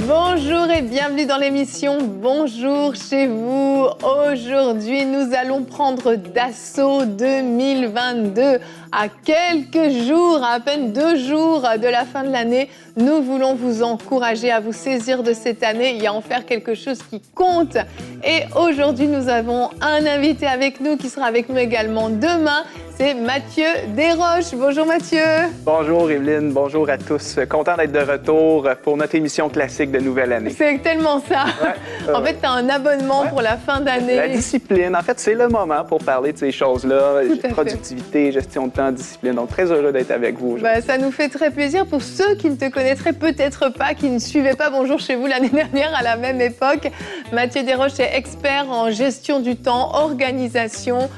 Bonjour et bienvenue dans l'émission Bonjour chez vous. Aujourd'hui, nous allons prendre d'assaut 2022. À quelques jours, à peine 2 jours de la fin de l'année, nous voulons vous encourager à vous saisir de cette année et à en faire quelque chose qui compte. Et aujourd'hui, nous avons un invité avec nous qui sera avec nous également demain. C'est Mathieu Desroches. Bonjour Mathieu. Bonjour Evelyne, bonjour à tous. Content d'être de retour pour notre émission classique de Nouvelle Année. C'est tellement ça. Ouais, en fait, tu as un abonnement pour la fin d'année. La discipline, en fait, c'est le moment pour parler de ces choses-là. Productivité, gestion de temps, discipline. Donc, très heureux d'être avec vous. Ça nous fait très plaisir. Pour ceux qui ne te connaîtraient peut-être pas, qui ne suivaient pas Bonjour chez vous l'année dernière à la même époque, Mathieu Desroches est expert en gestion du temps, organisation,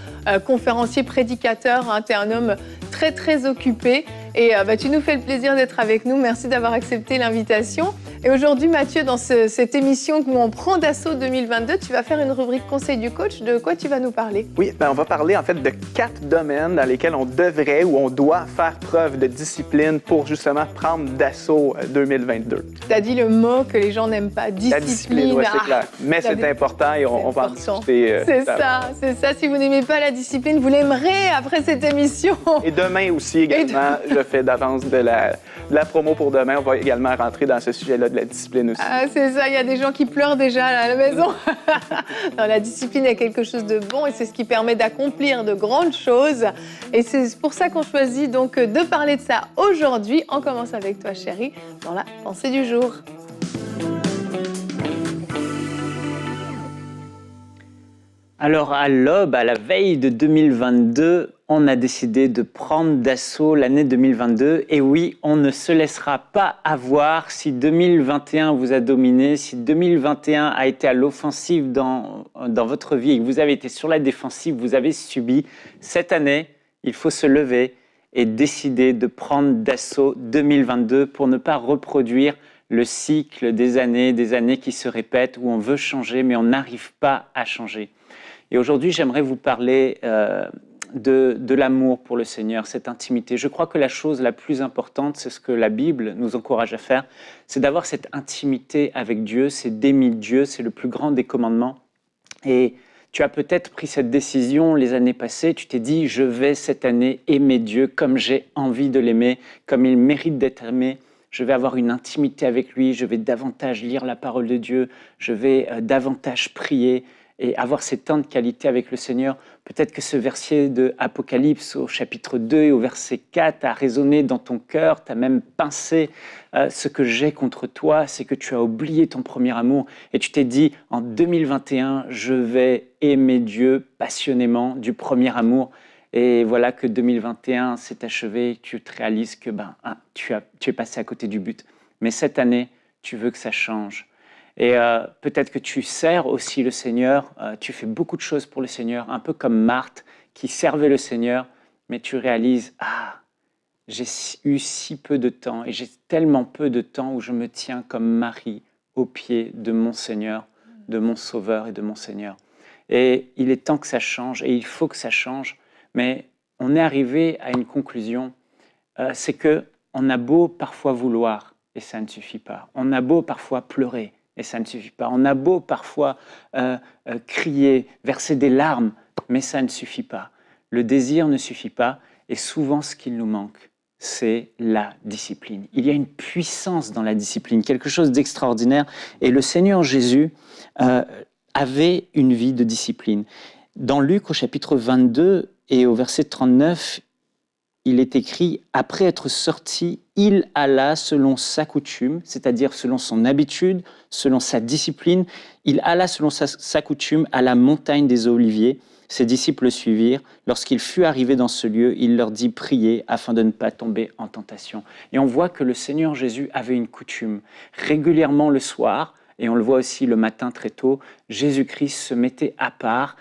conférencier, prédicateur. Tu es un homme très, très occupé. Et tu nous fais le plaisir d'être avec nous. Merci d'avoir accepté l'invitation. Et aujourd'hui, Mathieu, dans cette émission où on prend d'assaut 2022, tu vas faire une rubrique Conseil du coach. De quoi tu vas nous parler? Oui, on va parler en fait de 4 domaines dans lesquels on devrait ou on doit faire preuve de discipline pour justement prendre d'assaut 2022. Tu as dit le mot que les gens n'aiment pas, discipline. La discipline, oui, c'est clair. Mais c'est important et on va en discuter. C'est ça. Si vous n'aimez pas la discipline, vous l'aimerez après cette émission. Et demain aussi également, je fais d'avance de la promo pour demain. On va également rentrer dans ce sujet-là de la discipline aussi. Ah, c'est ça, il y a des gens qui pleurent déjà à la maison. Non, la discipline est quelque chose de bon et c'est ce qui permet d'accomplir de grandes choses. Et c'est pour ça qu'on choisit donc de parler de ça aujourd'hui. On commence avec toi, chérie, dans la pensée du jour. Alors, à l'aube, à la veille de 2022, on a décidé de prendre d'assaut l'année 2022. Et oui, on ne se laissera pas avoir. Si 2021 vous a dominé, si 2021 a été à l'offensive dans votre vie et que vous avez été sur la défensive, vous avez subi, cette année, il faut se lever et décider de prendre d'assaut 2022 pour ne pas reproduire le cycle des années qui se répètent, où on veut changer, mais on n'arrive pas à changer. Et aujourd'hui, j'aimerais vous parler de l'amour pour le Seigneur, cette intimité. Je crois que la chose la plus importante, c'est ce que la Bible nous encourage à faire, c'est d'avoir cette intimité avec Dieu, c'est d'aimer Dieu, c'est le plus grand des commandements. Et tu as peut-être pris cette décision les années passées, tu t'es dit, je vais cette année aimer Dieu comme j'ai envie de l'aimer, comme il mérite d'être aimé. Je vais avoir une intimité avec lui, je vais davantage lire la parole de Dieu, je vais davantage prier et avoir ces temps de qualité avec le Seigneur. Peut-être que ce verset de Apocalypse au chapitre 2 et au verset 4 a résonné dans ton cœur, t'as même pincé ce que j'ai contre toi, c'est que tu as oublié ton premier amour et tu t'es dit, en 2021, je vais aimer Dieu passionnément du premier amour. Et voilà que 2021 s'est achevé, tu te réalises que tu es passé à côté du but. Mais cette année, tu veux que ça change. Et peut-être que tu sers aussi le Seigneur, tu fais beaucoup de choses pour le Seigneur, un peu comme Marthe qui servait le Seigneur, mais tu réalises, j'ai eu si peu de temps et j'ai tellement peu de temps où je me tiens comme Marie aux pieds de mon Seigneur, de mon Sauveur et de mon Seigneur. Et il est temps que ça change et il faut que ça change, mais on est arrivé à une conclusion, c'est qu'on a beau parfois vouloir et ça ne suffit pas, on a beau parfois pleurer, et ça ne suffit pas. On a beau parfois crier, verser des larmes, mais ça ne suffit pas. Le désir ne suffit pas et souvent ce qu'il nous manque, c'est la discipline. Il y a une puissance dans la discipline, quelque chose d'extraordinaire. Et le Seigneur Jésus avait une vie de discipline. Dans Luc au chapitre 22 et au verset 39, il est écrit « Après être sorti, il alla selon sa coutume, c'est-à-dire selon son habitude, selon sa discipline. Il alla selon sa coutume à la montagne des Oliviers. Ses disciples le suivirent. Lorsqu'il fut arrivé dans ce lieu, il leur dit « Priez afin de ne pas tomber en tentation. » Et on voit que le Seigneur Jésus avait une coutume. Régulièrement le soir, et on le voit aussi le matin très tôt, Jésus-Christ se mettait à part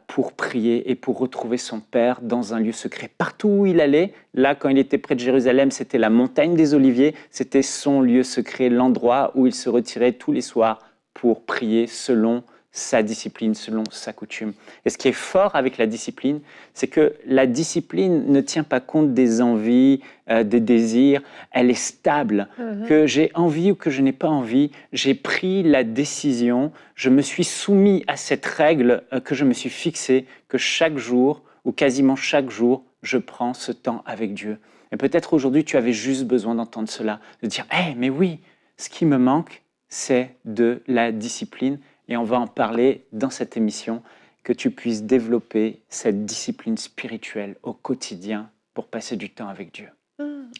pour prier et pour retrouver son Père dans un lieu secret. Partout où il allait, là quand il était près de Jérusalem, c'était la montagne des Oliviers, c'était son lieu secret, l'endroit où il se retirait tous les soirs pour prier selon sa discipline, selon sa coutume. Et ce qui est fort avec la discipline, c'est que la discipline ne tient pas compte des envies, des désirs, elle est stable. Que j'ai envie ou que je n'ai pas envie, j'ai pris la décision, je me suis soumis à cette règle que je me suis fixée, que chaque jour, ou quasiment chaque jour, je prends ce temps avec Dieu. Et peut-être aujourd'hui, tu avais juste besoin d'entendre cela, de dire « Hey, mais oui, ce qui me manque, c'est de la discipline. » Et on va en parler dans cette émission, que tu puisses développer cette discipline spirituelle au quotidien pour passer du temps avec Dieu.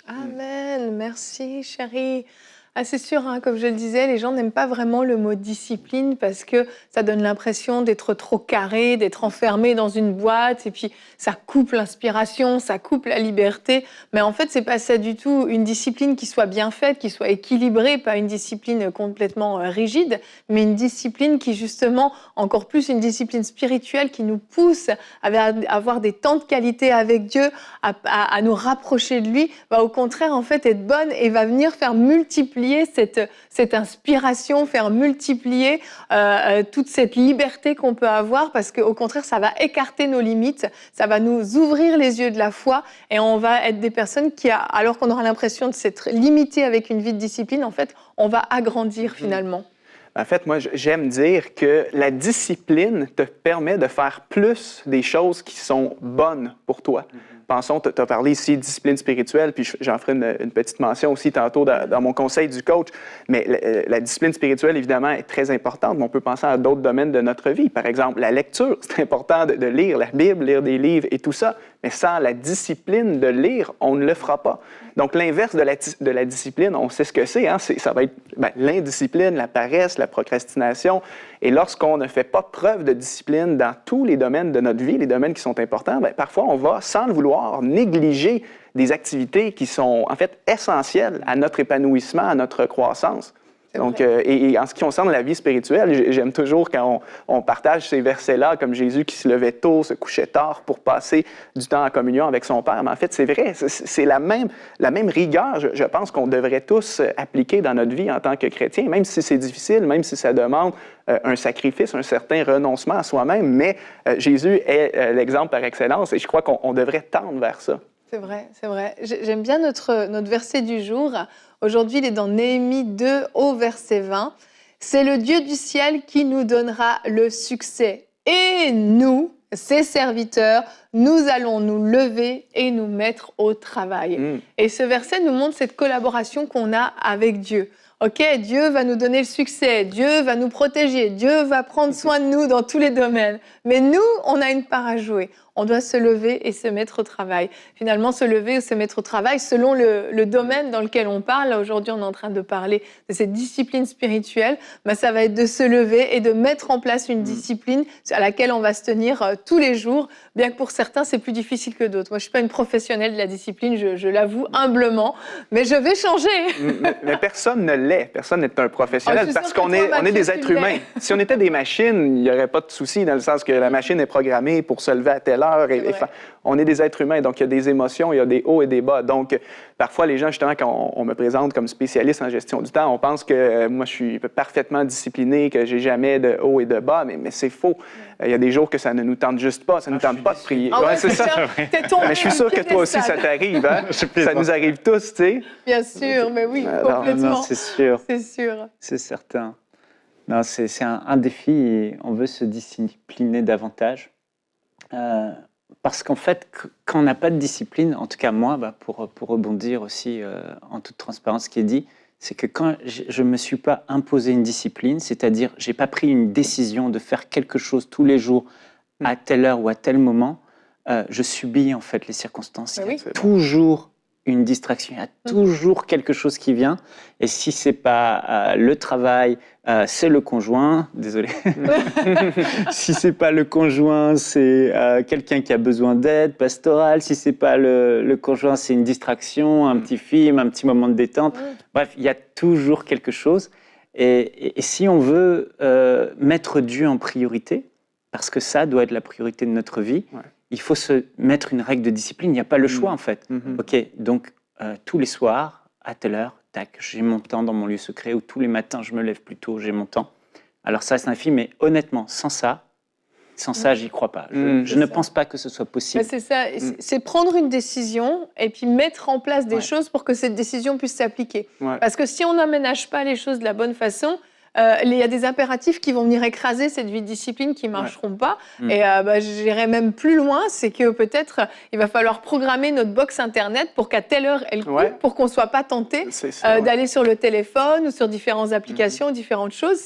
Amen. Merci, chérie. Ah, c'est sûr, hein, comme je le disais, les gens n'aiment pas vraiment le mot discipline parce que ça donne l'impression d'être trop carré, d'être enfermé dans une boîte et puis ça coupe l'inspiration, ça coupe la liberté. Mais en fait, c'est pas ça du tout. Une discipline qui soit bien faite, qui soit équilibrée, pas une discipline complètement rigide, mais une discipline qui justement, encore plus une discipline spirituelle qui nous pousse à avoir des temps de qualité avec Dieu, à nous rapprocher de lui, va au contraire en fait être bonne et va venir faire multiplier cette inspiration, faire multiplier toute cette liberté qu'on peut avoir parce qu'au contraire, ça va écarter nos limites, ça va nous ouvrir les yeux de la foi et on va être des personnes qui, alors qu'on aura l'impression de s'être limité avec une vie de discipline, en fait, on va agrandir finalement. En fait, moi, j'aime dire que la discipline te permet de faire plus des choses qui sont bonnes pour toi. Pensons, tu as parlé ici de discipline spirituelle, puis j'en ferai une petite mention aussi tantôt dans mon conseil du coach. Mais la discipline spirituelle, évidemment, est très importante, mais on peut penser à d'autres domaines de notre vie. Par exemple, la lecture. C'est important de lire la Bible, lire des livres et tout ça. Mais sans la discipline de lire, on ne le fera pas. Donc, l'inverse de la discipline, on sait ce que c'est. Hein? Ça va être l'indiscipline, la paresse, la procrastination. Et lorsqu'on ne fait pas preuve de discipline dans tous les domaines de notre vie, les domaines qui sont importants, parfois, on va, sans le vouloir, négliger des activités qui sont, en fait, essentielles à notre épanouissement, à notre croissance. Donc, et en ce qui concerne la vie spirituelle, j'aime toujours quand on partage ces versets-là, comme Jésus qui se levait tôt, se couchait tard pour passer du temps en communion avec son Père. Mais en fait, c'est vrai, c'est la même rigueur, je pense, qu'on devrait tous appliquer dans notre vie en tant que chrétien, même si c'est difficile, même si ça demande un sacrifice, un certain renoncement à soi-même. Mais Jésus est l'exemple par excellence et je crois qu'on devrait tendre vers ça. C'est vrai, c'est vrai. J'aime bien notre verset du jour. Aujourd'hui, il est dans Néhémie 2 au verset 20. « C'est le Dieu du ciel qui nous donnera le succès. Et nous, ses serviteurs, nous allons nous lever et nous mettre au travail. » Et ce verset nous montre cette collaboration qu'on a avec Dieu. OK, Dieu va nous donner le succès, Dieu va nous protéger, Dieu va prendre soin de nous dans tous les domaines. Mais nous, on a une part à jouer. On doit se lever et se mettre au travail. Finalement, se lever ou se mettre au travail, selon le domaine dans lequel on parle, là, aujourd'hui, on est en train de parler de cette discipline spirituelle, ça va être de se lever et de mettre en place une discipline à laquelle on va se tenir tous les jours, bien que pour certains, c'est plus difficile que d'autres. Moi, je ne suis pas une professionnelle de la discipline, je l'avoue humblement, mais je vais changer. Mais personne ne l'est. Personne n'est un professionnel parce qu'on est des êtres humains. Si on était des machines, il n'y aurait pas de souci dans le sens que la machine est programmée pour se lever à telle heure. On est des êtres humains, donc il y a des émotions, il y a des hauts et des bas. Donc, parfois, les gens, justement, quand on me présente comme spécialiste en gestion du temps, on pense que moi, je suis parfaitement discipliné, que j'ai jamais de hauts et de bas, mais c'est faux. Il y a des jours que ça ne nous tente juste pas, ça ne nous tente pas de prier. C'est ça. Mais je suis sûr que toi aussi, ça t'arrive. Hein? Ça nous arrive tous, tu sais. Bien sûr, mais oui, complètement. Non, c'est sûr. C'est sûr. C'est certain. Non, c'est un défi et on veut se discipliner davantage. Parce qu'en fait, quand on n'a pas de discipline, en tout cas moi, pour rebondir aussi en toute transparence, ce qui est dit, c'est que quand je ne me suis pas imposé une discipline, c'est-à-dire je n'ai pas pris une décision de faire quelque chose tous les jours à telle heure ou à tel moment, je subis en fait les circonstances. Il y a toujours une distraction, il y a toujours quelque chose qui vient. Et si ce n'est pas le travail, c'est le conjoint, désolé. Si ce n'est pas le conjoint, c'est quelqu'un qui a besoin d'aide pastorale. Si ce n'est pas le conjoint, c'est une distraction, un petit film, un petit moment de détente. Bref, il y a toujours quelque chose. Et si on veut mettre Dieu en priorité, parce que ça doit être la priorité de notre vie, il faut se mettre une règle de discipline. Il n'y a pas le choix, en fait. OK, donc tous les soirs, à telle heure, tac, j'ai mon temps dans mon lieu secret, ou tous les matins, je me lève plus tôt, j'ai mon temps. Alors ça signifie, mais honnêtement, sans ça, j'y crois pas. Je ne pense pas que ce soit possible. Mais c'est ça, c'est prendre une décision et puis mettre en place des choses pour que cette décision puisse s'appliquer. Ouais. Parce que si on n'aménage pas les choses de la bonne façon, il y a des impératifs qui vont venir écraser cette vie de discipline qui ne marcheront pas. Et j'irais même plus loin, c'est que peut-être il va falloir programmer notre box Internet pour qu'à telle heure elle coupe, pour qu'on ne soit pas tenté d'aller sur le téléphone ou sur différentes applications, différentes choses.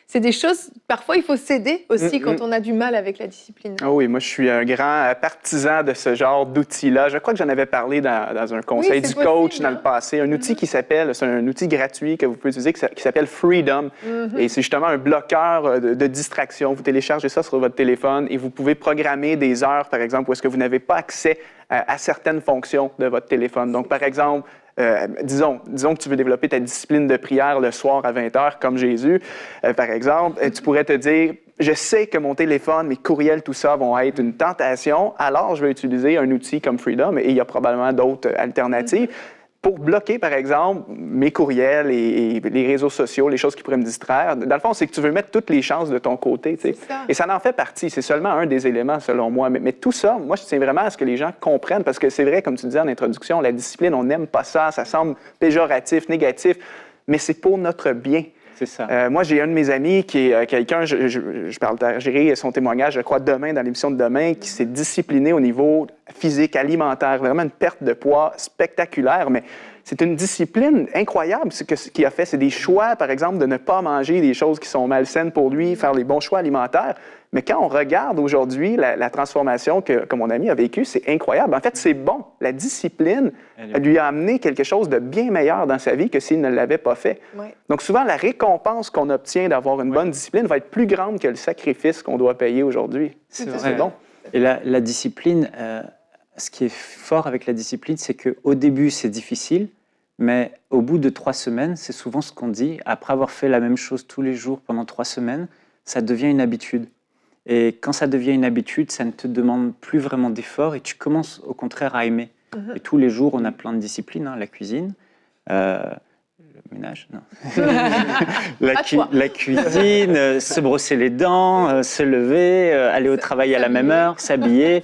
C'est des choses, parfois il faut céder aussi quand on a du mal avec la discipline. Ah oui, moi je suis un grand partisan de ce genre d'outils-là. Je crois que j'en avais parlé dans un conseil du coach dans le passé. Un outil c'est un outil gratuit que vous pouvez utiliser qui s'appelle Freedom. Et c'est justement un bloqueur de distraction. Vous téléchargez ça sur votre téléphone et vous pouvez programmer des heures, par exemple, où est-ce que vous n'avez pas accès à certaines fonctions de votre téléphone. Donc, par exemple, disons que tu veux développer ta discipline de prière le soir à 20h, comme Jésus, par exemple, tu pourrais te dire, je sais que mon téléphone, mes courriels, tout ça vont être une tentation, alors je vais utiliser un outil comme Freedom, et il y a probablement d'autres alternatives, pour bloquer, par exemple, mes courriels et les réseaux sociaux, les choses qui pourraient me distraire. Dans le fond, c'est que tu veux mettre toutes les chances de ton côté. Et ça en fait partie. C'est seulement un des éléments, selon moi. Mais tout ça, moi, je tiens vraiment à ce que les gens comprennent, parce que c'est vrai, comme tu disais en introduction, la discipline, on n'aime pas ça, ça semble péjoratif, négatif, mais c'est pour notre bien. C'est ça. Moi, j'ai un de mes amis qui est quelqu'un, je partagerai son témoignage, je crois, demain, dans l'émission de demain, qui s'est discipliné au niveau physique, alimentaire, vraiment une perte de poids spectaculaire, mais c'est une discipline incroyable ce qu'il a fait. C'est des choix, par exemple, de ne pas manger des choses qui sont malsaines pour lui, faire les bons choix alimentaires. Mais quand on regarde aujourd'hui la transformation que mon ami a vécue, c'est incroyable. En fait, c'est bon. La discipline lui a amené quelque chose de bien meilleur dans sa vie que s'il ne l'avait pas fait. Ouais. Donc souvent, la récompense qu'on obtient d'avoir une bonne discipline va être plus grande que le sacrifice qu'on doit payer aujourd'hui. C'est bon. Et la discipline, ce qui est fort avec la discipline, c'est qu'au début, c'est difficile, mais au bout de 3 semaines, c'est souvent ce qu'on dit, après avoir fait la même chose tous les jours pendant 3 semaines, ça devient une habitude. Et quand ça devient une habitude, ça ne te demande plus vraiment d'effort et tu commences au contraire à aimer. Et tous les jours, on a plein de disciplines, la cuisine, le ménage, non. la cuisine, se brosser les dents, se lever, aller au travail à la même heure, s'habiller,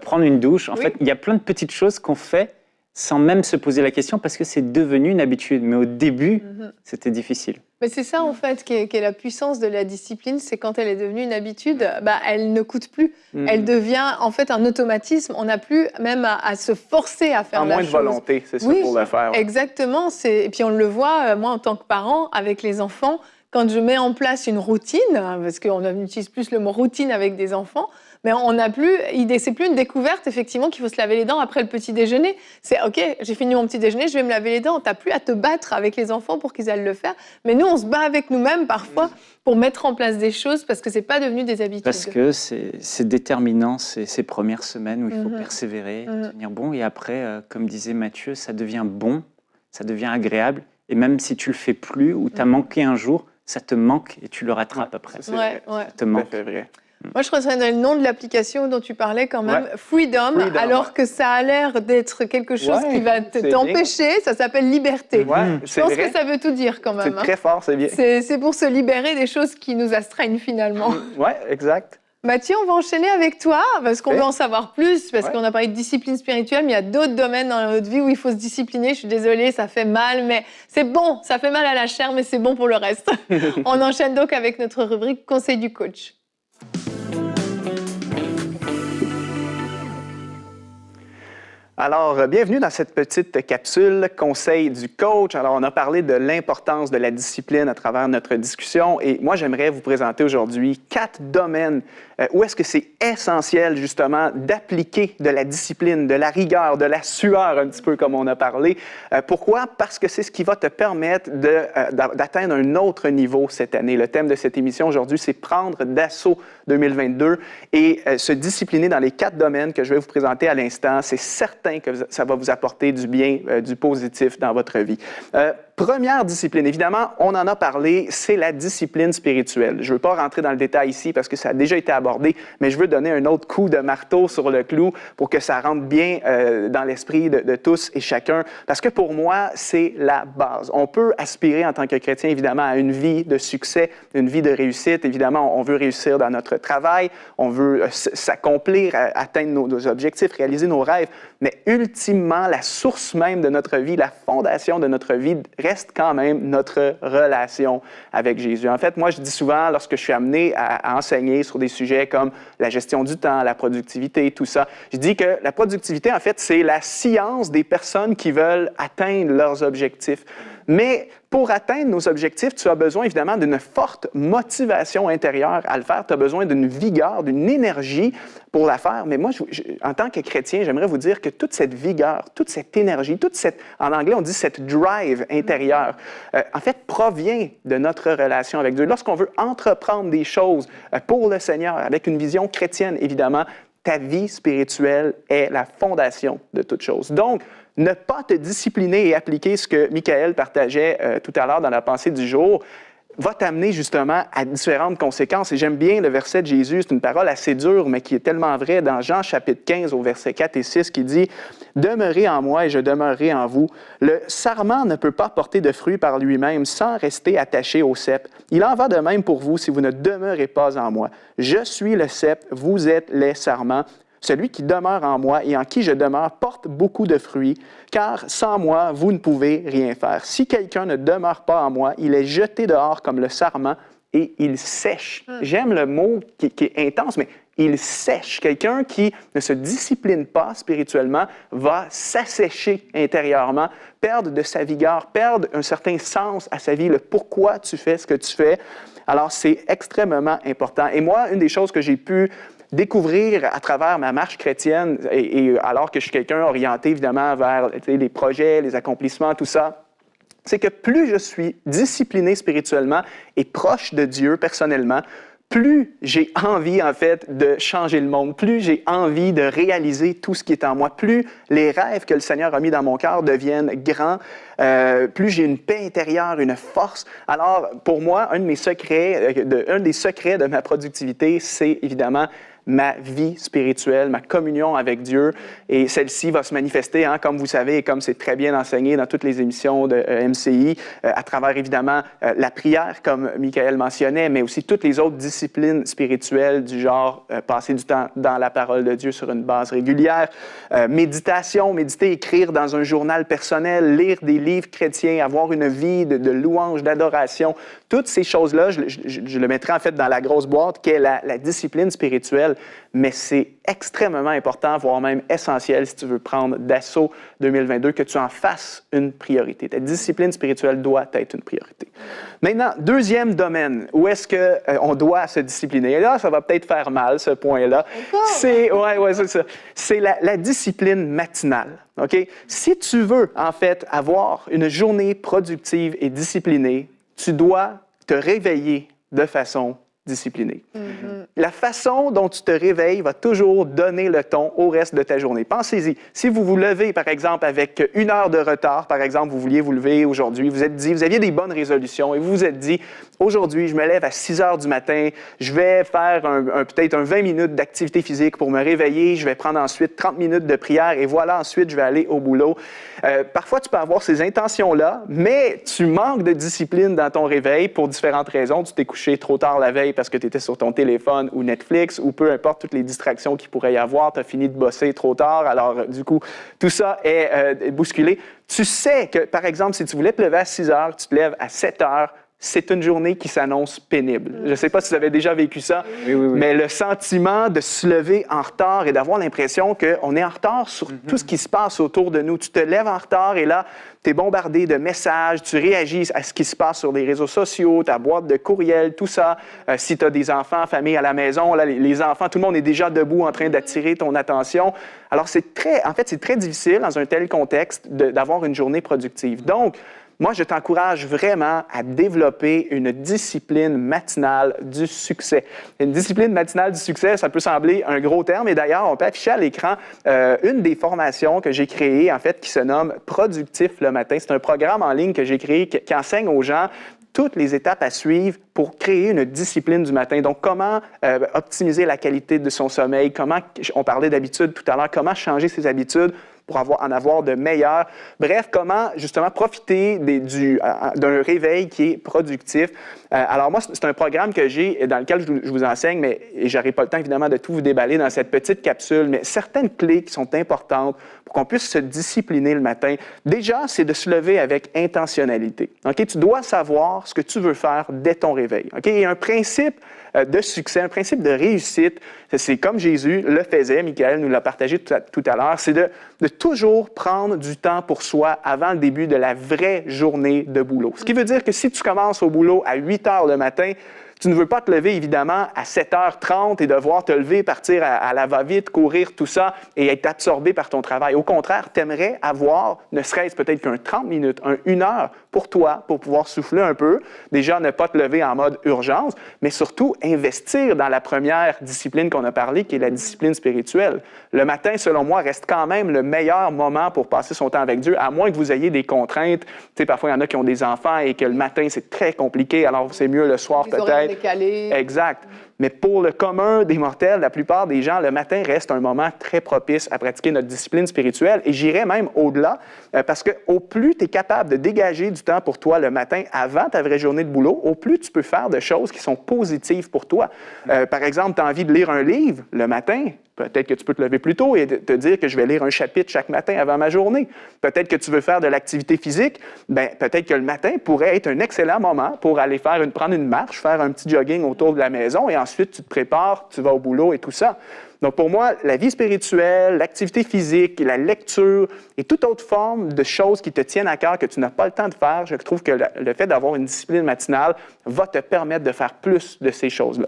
prendre une douche. En fait, il y a plein de petites choses qu'on fait sans même se poser la question parce que c'est devenu une habitude. Mais au début, c'était difficile. Mais c'est ça, en fait, qui est la puissance de la discipline, c'est quand elle est devenue une habitude, elle ne coûte plus. Elle devient, en fait, un automatisme. On n'a plus même à se forcer à faire la chose. En moins de volonté, c'est ça, pour le faire. Ouais. Exactement. Et puis, on le voit, moi, en tant que parent, avec les enfants, quand je mets en place une routine, parce qu'on utilise plus le mot routine avec des enfants, mais on n'a plus, c'est plus une découverte, effectivement, qu'il faut se laver les dents après le petit déjeuner. C'est OK, j'ai fini mon petit déjeuner, je vais me laver les dents. Tu n'as plus à te battre avec les enfants pour qu'ils aillent le faire. Mais nous, on se bat avec nous-mêmes parfois pour mettre en place des choses parce que ce n'est pas devenu des habitudes. Parce que c'est déterminant, ces premières semaines où il faut persévérer, tenir bon. Et après, comme disait Mathieu, ça devient bon, ça devient agréable. Et même si tu ne le fais plus ou tu as manqué un jour, ça te manque et tu le rattrapes après. Ça te manque. C'est vrai. Moi, je retiendrai le nom de l'application dont tu parlais quand même, Freedom, alors que ça a l'air d'être quelque chose qui va t'empêcher. Ça s'appelle Liberté. Je pense que ça veut tout dire quand même. C'est très fort, c'est bien. C'est pour se libérer des choses qui nous astreignent finalement. Oui, exact. Mathieu, on va enchaîner avec toi parce qu'on veut en savoir plus, parce qu'on a parlé de discipline spirituelle, mais il y a d'autres domaines dans notre vie où il faut se discipliner. Je suis désolée, ça fait mal, mais c'est bon. Ça fait mal à la chair, mais c'est bon pour le reste. On enchaîne donc avec notre rubrique Conseil du coach. Alors, bienvenue dans cette petite capsule Conseil du coach. Alors, on a parlé de l'importance de la discipline à travers notre discussion et moi, j'aimerais vous présenter aujourd'hui 4 domaines où est-ce que c'est essentiel, justement, d'appliquer de la discipline, de la rigueur, de la sueur, un petit peu comme on a parlé. Pourquoi? Parce que c'est ce qui va te permettre d'atteindre un autre niveau cette année. Le thème de cette émission aujourd'hui, c'est prendre d'assaut 2022 et se discipliner dans les 4 domaines que je vais vous présenter à l'instant. C'est certain que ça va vous apporter du bien, du positif dans votre vie. Première discipline, évidemment, on en a parlé, c'est la discipline spirituelle. Je ne veux pas rentrer dans le détail ici parce que ça a déjà été abordé, mais je veux donner un autre coup de marteau sur le clou pour que ça rentre bien dans l'esprit de tous et chacun. Parce que pour moi, c'est la base. On peut aspirer en tant que chrétien, évidemment, à une vie de succès, une vie de réussite. Évidemment, on veut réussir dans notre travail, on veut s'accomplir, atteindre nos objectifs, réaliser nos rêves. Mais ultimement, la source même de notre vie, la fondation de notre vie reste quand même notre relation avec Jésus. En fait, moi, je dis souvent, lorsque je suis amené à enseigner sur des sujets comme la gestion du temps, la productivité, tout ça, je dis que la productivité, en fait, c'est la science des personnes qui veulent atteindre leurs objectifs. Mais pour atteindre nos objectifs, tu as besoin évidemment d'une forte motivation intérieure à le faire. Tu as besoin d'une vigueur, d'une énergie pour la faire. Mais moi, en tant que chrétien, j'aimerais vous dire que toute cette vigueur, toute cette énergie, en anglais, on dit cette drive intérieure, en fait, provient de notre relation avec Dieu. Lorsqu'on veut entreprendre des choses pour le Seigneur, avec une vision chrétienne, évidemment, ta vie spirituelle est la fondation de toute chose. Donc, ne pas te discipliner et appliquer ce que Michael partageait tout à l'heure dans la pensée du jour va t'amener justement à différentes conséquences. Et j'aime bien le verset de Jésus, c'est une parole assez dure, mais qui est tellement vraie dans Jean chapitre 15 au verset 4 et 6 qui dit « Demeurez en moi et je demeurerai en vous. Le sarment ne peut pas porter de fruits par lui-même sans rester attaché au cep. Il en va de même pour vous si vous ne demeurez pas en moi. Je suis le cep, vous êtes les sarments. Celui qui demeure en moi et en qui je demeure porte beaucoup de fruits, car sans moi, vous ne pouvez rien faire. Si quelqu'un ne demeure pas en moi, il est jeté dehors comme le sarment et il sèche. J'aime le mot qui est intense, mais il sèche. Quelqu'un qui ne se discipline pas spirituellement va s'assécher intérieurement, perdre de sa vigueur, perdre un certain sens à sa vie, le pourquoi tu fais ce que tu fais. Alors, c'est extrêmement important. Et moi, une des choses que j'ai pu découvrir à travers ma marche chrétienne, et alors que je suis quelqu'un orienté évidemment vers les projets, les accomplissements, tout ça, c'est que plus je suis discipliné spirituellement et proche de Dieu personnellement, plus j'ai envie, en fait, de changer le monde, plus j'ai envie de réaliser tout ce qui est en moi, plus les rêves que le Seigneur a mis dans mon cœur deviennent grands, plus j'ai une paix intérieure, une force. Alors, pour moi, un des secrets de ma productivité, c'est évidemment ma vie spirituelle, ma communion avec Dieu. Et celle-ci va se manifester, comme vous savez, et comme c'est très bien enseigné dans toutes les émissions de MCI, à travers évidemment la prière, comme Michael mentionnait, mais aussi toutes les autres disciplines spirituelles du genre passer du temps dans la parole de Dieu sur une base régulière, méditer, écrire dans un journal personnel, lire des livres chrétiens, avoir une vie de louange, d'adoration. Toutes ces choses-là, je le mettrai en fait dans la grosse boîte qu'est la discipline spirituelle. Mais c'est extrêmement important, voire même essentiel, si tu veux prendre d'assaut 2022, que tu en fasses une priorité. Ta discipline spirituelle doit être une priorité. Maintenant, deuxième domaine, où est-ce qu'on doit se discipliner? Et là, ça va peut-être faire mal, ce point-là. C'est ça. C'est la discipline matinale. Okay? Si tu veux, en fait, avoir une journée productive et disciplinée, tu dois te réveiller de façon disciplinée. La façon dont tu te réveilles va toujours donner le ton au reste de ta journée. Pensez-y. Si vous vous levez, par exemple, avec 1 heure de retard, par exemple, vous vouliez vous lever aujourd'hui, vous aviez des bonnes résolutions et vous vous êtes dit, aujourd'hui, je me lève à 6 heures du matin, je vais faire peut-être 20 minutes d'activité physique pour me réveiller, je vais prendre ensuite 30 minutes de prière et voilà, ensuite, je vais aller au boulot. Parfois, tu peux avoir ces intentions-là, mais tu manques de discipline dans ton réveil pour différentes raisons. Tu t'es couché trop tard la veille parce que tu étais sur ton téléphone ou Netflix ou peu importe toutes les distractions qu'il pourrait y avoir. Tu as fini de bosser trop tard, alors du coup, tout ça est bousculé. Tu sais que, par exemple, si tu voulais te lever à 6 heures, tu te lèves à 7 heures, c'est une journée qui s'annonce pénible. Je ne sais pas si vous avez déjà vécu ça, oui. Mais le sentiment de se lever en retard et d'avoir l'impression qu'on est en retard sur tout ce qui se passe autour de nous. Tu te lèves en retard et là, tu es bombardé de messages, tu réagis à ce qui se passe sur les réseaux sociaux, ta boîte de courriel, tout ça. Si tu as des enfants, famille à la maison, là, les enfants, tout le monde est déjà debout en train d'attirer ton attention. Alors, c'est très difficile dans un tel contexte d'avoir une journée productive. Donc, moi, je t'encourage vraiment à développer une discipline matinale du succès. Une discipline matinale du succès, ça peut sembler un gros terme, et d'ailleurs, on peut afficher à l'écran une des formations que j'ai créées, en fait, qui se nomme « Productif le matin ». C'est un programme en ligne que j'ai créé qui enseigne aux gens toutes les étapes à suivre pour créer une discipline du matin. Donc, comment optimiser la qualité de son sommeil, comment, on parlait d'habitudes tout à l'heure, comment changer ses habitudes pour en avoir de meilleurs. Bref, comment justement profiter d'un réveil qui est productif. Alors moi, c'est un programme que j'ai dans lequel je vous enseigne, mais je n'aurai pas le temps évidemment de tout vous déballer dans cette petite capsule, mais certaines clés qui sont importantes pour qu'on puisse se discipliner le matin. Déjà, c'est de se lever avec intentionnalité. Okay? Tu dois savoir ce que tu veux faire dès ton réveil. Okay? Il y a un principe de succès, un principe de réussite. C'est comme Jésus le faisait, Michael nous l'a partagé tout à l'heure, c'est de toujours prendre du temps pour soi avant le début de la vraie journée de boulot. Ce qui veut dire que si tu commences au boulot à 8 heures le matin, tu ne veux pas te lever, évidemment, à 7h30 et devoir te lever, partir à la va-vite, courir, tout ça, et être absorbé par ton travail. Au contraire, tu aimerais avoir, ne serait-ce peut-être qu'un 30 minutes, une heure pour toi, pour pouvoir souffler un peu. Déjà, ne pas te lever en mode urgence, mais surtout investir dans la première discipline qu'on a parlé, qui est la discipline spirituelle. Le matin, selon moi, reste quand même le meilleur moment pour passer son temps avec Dieu, à moins que vous ayez des contraintes. Tu sais, parfois, il y en a qui ont des enfants et que le matin, c'est très compliqué, alors c'est mieux le soir peut-être. Décalé. Exact. Mais pour le commun des mortels, la plupart des gens, le matin reste un moment très propice à pratiquer notre discipline spirituelle. Et j'irais même au-delà, parce que au plus tu es capable de dégager du temps pour toi le matin avant ta vraie journée de boulot, au plus tu peux faire de choses qui sont positives pour toi. Par exemple, tu as envie de lire un livre le matin. Peut-être que tu peux te lever plus tôt et te dire que je vais lire un chapitre chaque matin avant ma journée. Peut-être que tu veux faire de l'activité physique. Bien, peut-être que le matin pourrait être un excellent moment pour aller prendre une marche, faire un petit jogging autour de la maison et ensuite tu te prépares, tu vas au boulot et tout ça. Donc pour moi, la vie spirituelle, l'activité physique, la lecture et toute autre forme de choses qui te tiennent à cœur que tu n'as pas le temps de faire, je trouve que le fait d'avoir une discipline matinale va te permettre de faire plus de ces choses-là.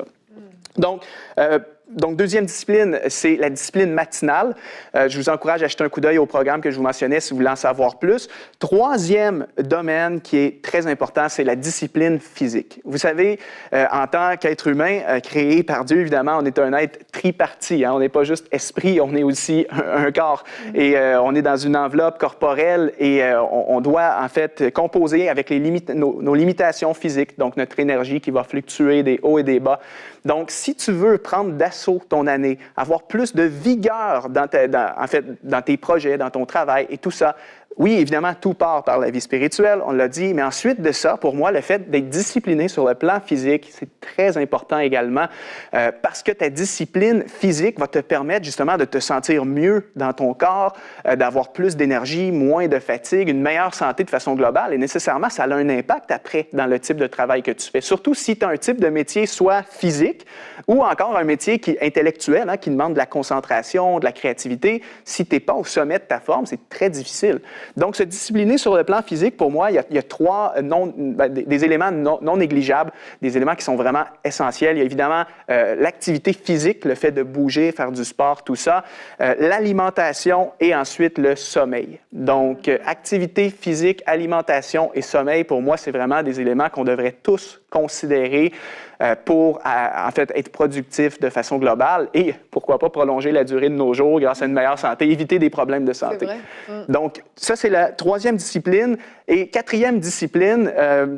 Donc, deuxième discipline, c'est la discipline matinale. Je vous encourage à jeter un coup d'œil au programme que je vous mentionnais si vous voulez en savoir plus. Troisième domaine qui est très important, c'est la discipline physique. Vous savez, en tant qu'être humain créé par Dieu, évidemment, on est un être tripartite. Hein? On n'est pas juste esprit, on est aussi un corps. Et on est dans une enveloppe corporelle et on doit en fait composer avec nos limitations physiques, donc notre énergie qui va fluctuer des hauts et des bas. Donc, si tu veux prendre d'assaut ton année, avoir plus de vigueur dans tes projets, dans ton travail et tout ça, oui, évidemment, tout part par la vie spirituelle, on l'a dit, mais ensuite de ça, pour moi, le fait d'être discipliné sur le plan physique, c'est très important également parce que ta discipline physique va te permettre justement de te sentir mieux dans ton corps, d'avoir plus d'énergie, moins de fatigue, une meilleure santé de façon globale et nécessairement, ça a un impact après dans le type de travail que tu fais. Surtout si tu as un type de métier soit physique ou encore un métier intellectuel, hein, qui demande de la concentration, de la créativité. Si tu n'es pas au sommet de ta forme, c'est très difficile. Donc, se discipliner sur le plan physique, pour moi, il y a trois des éléments non négligeables, des éléments qui sont vraiment essentiels. Il y a évidemment l'activité physique, le fait de bouger, faire du sport, tout ça, l'alimentation et ensuite le sommeil. Donc, activité physique, alimentation et sommeil, pour moi, c'est vraiment des éléments qu'on devrait tous considérer pour, en fait, être productif de façon globale et, pourquoi pas, prolonger la durée de nos jours grâce à une meilleure santé, éviter des problèmes de santé. Donc, ça, c'est la troisième discipline. Et quatrième discipline,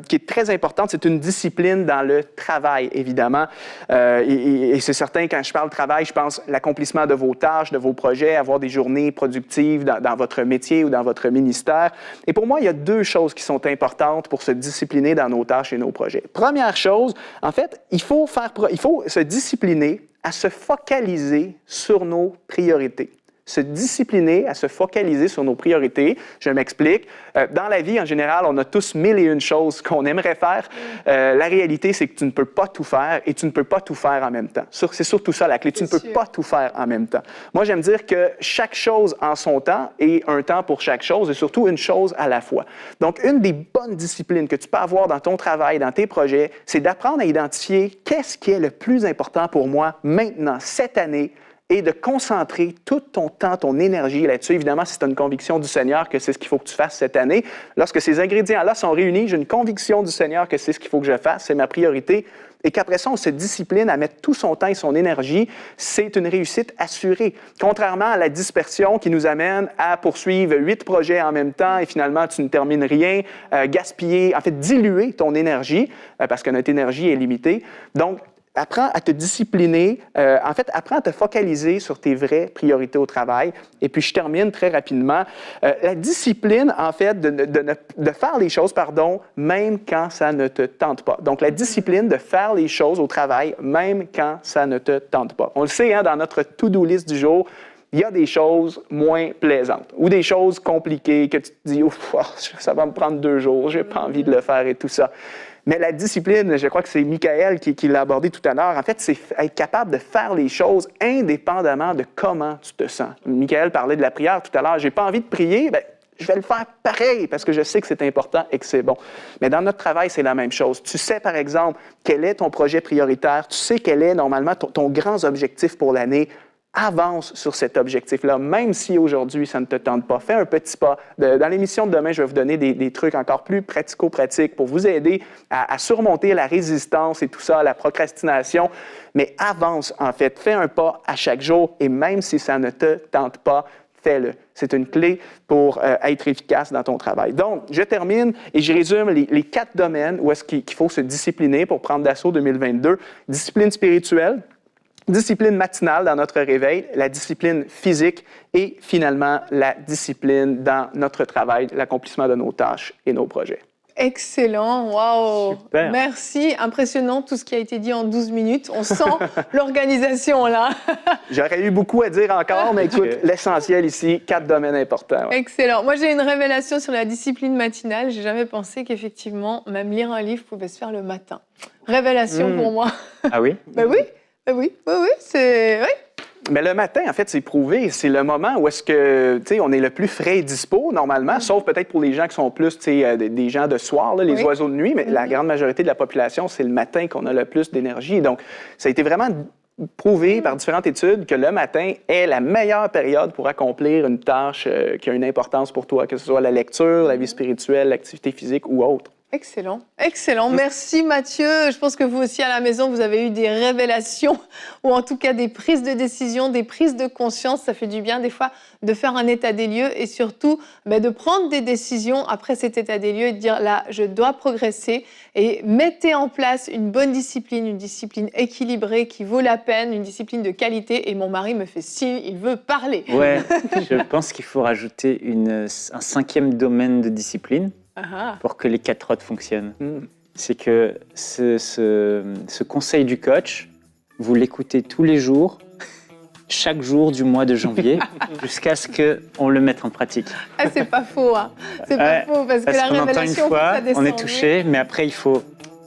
qui est très importante, c'est une discipline dans le travail, évidemment. Et c'est certain, quand je parle travail, je pense l'accomplissement de vos tâches, de vos projets, avoir des journées productives dans votre métier ou dans votre ministère. Et pour moi, il y a deux choses qui sont importantes pour se discipliner dans nos tâches et nos projets. Première chose, en fait, il faut se discipliner à se focaliser sur nos priorités. Se discipliner à se focaliser sur nos priorités. Je m'explique. Dans la vie, en général, on a tous 1001 choses qu'on aimerait faire. La réalité, c'est que tu ne peux pas tout faire et tu ne peux pas tout faire en même temps. C'est surtout ça la clé. Tu ne peux pas tout faire en même temps. Moi, j'aime dire que chaque chose en son temps et un temps pour chaque chose et surtout une chose à la fois. Donc, une des bonnes disciplines que tu peux avoir dans ton travail, dans tes projets, c'est d'apprendre à identifier qu'est-ce qui est le plus important pour moi maintenant, cette année, et de concentrer tout ton temps, ton énergie là-dessus. Évidemment, si tu as une conviction du Seigneur que c'est ce qu'il faut que tu fasses cette année, lorsque ces ingrédients-là sont réunis, j'ai une conviction du Seigneur que c'est ce qu'il faut que je fasse, c'est ma priorité, et qu'après ça, on se discipline à mettre tout son temps et son énergie, c'est une réussite assurée. Contrairement à la dispersion qui nous amène à poursuivre 8 projets en même temps et finalement, tu ne termines rien, gaspiller, en fait, diluer ton énergie, parce que notre énergie est limitée. Donc, apprends à te discipliner, apprends à te focaliser sur tes vraies priorités au travail. Et puis, je termine très rapidement. La discipline, en fait, de faire les choses, même quand ça ne te tente pas. Donc, la discipline de faire les choses au travail, même quand ça ne te tente pas. On le sait, dans notre to-do list du jour, il y a des choses moins plaisantes ou des choses compliquées que tu te dis « Ouf, ça va me prendre 2 jours, j'ai pas envie de le faire et tout ça ». Mais la discipline, je crois que c'est Michael qui l'a abordé tout à l'heure. En fait, c'est être capable de faire les choses indépendamment de comment tu te sens. Michael parlait de la prière tout à l'heure. J'ai pas envie de prier, je vais le faire pareil parce que je sais que c'est important et que c'est bon. Mais dans notre travail, c'est la même chose. Tu sais, par exemple, quel est ton projet prioritaire. Tu sais quel est normalement ton grand objectif pour l'année. Avance sur cet objectif-là, même si aujourd'hui, ça ne te tente pas. Fais un petit pas. Dans l'émission de demain, je vais vous donner des trucs encore plus pratico-pratiques pour vous aider à surmonter la résistance et tout ça, la procrastination. Mais avance, en fait. Fais un pas à chaque jour et même si ça ne te tente pas, fais-le. C'est une clé pour être efficace dans ton travail. Donc, je termine et je résume les 4 domaines où est-ce qu'il faut se discipliner pour prendre d'assaut 2022. Discipline spirituelle, discipline matinale dans notre réveil, la discipline physique et finalement la discipline dans notre travail, l'accomplissement de nos tâches et nos projets. Excellent, waouh! Super. Merci, impressionnant tout ce qui a été dit en 12 minutes. On sent l'organisation là. J'aurais eu beaucoup à dire encore, mais écoute, l'essentiel ici, 4 domaines importants. Ouais. Excellent. Moi, j'ai une révélation sur la discipline matinale. J'ai jamais pensé qu'effectivement, même lire un livre pouvait se faire le matin. Révélation pour moi. Ah oui? Oui, c'est... Oui. Mais le matin, en fait, c'est prouvé. C'est le moment où est-ce que, tu sais, on est le plus frais et dispo, normalement, sauf peut-être pour les gens qui sont plus, tu sais, des gens de soir, là, les oiseaux de nuit, mais la grande majorité de la population, c'est le matin qu'on a le plus d'énergie. Donc, ça a été vraiment prouvé par différentes études que le matin est la meilleure période pour accomplir une tâche qui a une importance pour toi, que ce soit la lecture, la vie spirituelle, l'activité physique ou autre. Excellent, excellent. Merci Mathieu. Je pense que vous aussi à la maison, vous avez eu des révélations ou en tout cas des prises de décision, des prises de conscience. Ça fait du bien des fois de faire un état des lieux et surtout de prendre des décisions après cet état des lieux et de dire là, je dois progresser et mettez en place une bonne discipline, une discipline équilibrée qui vaut la peine, une discipline de qualité. Et mon mari me fait signe, il veut parler. Ouais, je pense qu'il faut rajouter un 5e domaine de discipline. Pour que les 4 autres fonctionnent. C'est que ce conseil du coach, vous l'écoutez tous les jours, chaque jour du mois de janvier, jusqu'à ce qu'on le mette en pratique. Ah, c'est pas faux, hein. C'est pas faux, parce que la qu'on révélation, entend une fois, on est touché, mais après, il faut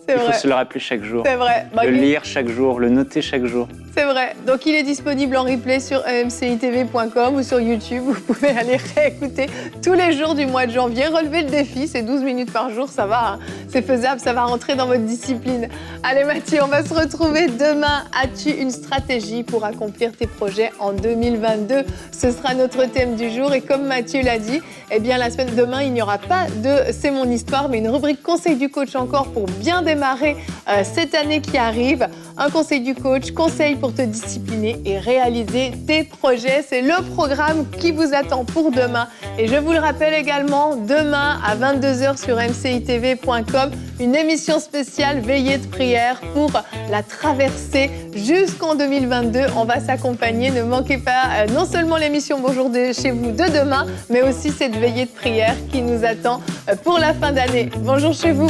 se le rappeler chaque jour. C'est vrai. Le lire chaque jour, le noter chaque jour. C'est vrai. Donc, il est disponible en replay sur emcitv.com ou sur YouTube. Vous pouvez aller réécouter tous les jours du mois de janvier. Relevez le défi, c'est 12 minutes par jour, ça va, hein. C'est faisable, ça va rentrer dans votre discipline. Allez Mathieu, on va se retrouver demain. As-tu une stratégie pour accomplir tes projets en 2022? Ce sera notre thème du jour. Et comme Mathieu l'a dit, la semaine demain, il n'y aura pas de C'est mon histoire, mais une rubrique conseil du coach encore pour bien démarrer cette année qui arrive. Un conseil du coach, conseil pour te discipliner et réaliser tes projets. C'est le programme qui vous attend pour demain. Et je vous le rappelle également, demain à 22h sur mcitv.com, une émission spéciale Veillée de prière pour la traversée jusqu'en 2022. On va s'accompagner. Ne manquez pas non seulement l'émission Bonjour chez vous de demain, mais aussi cette veillée de prière qui nous attend pour la fin d'année. Bonjour chez vous.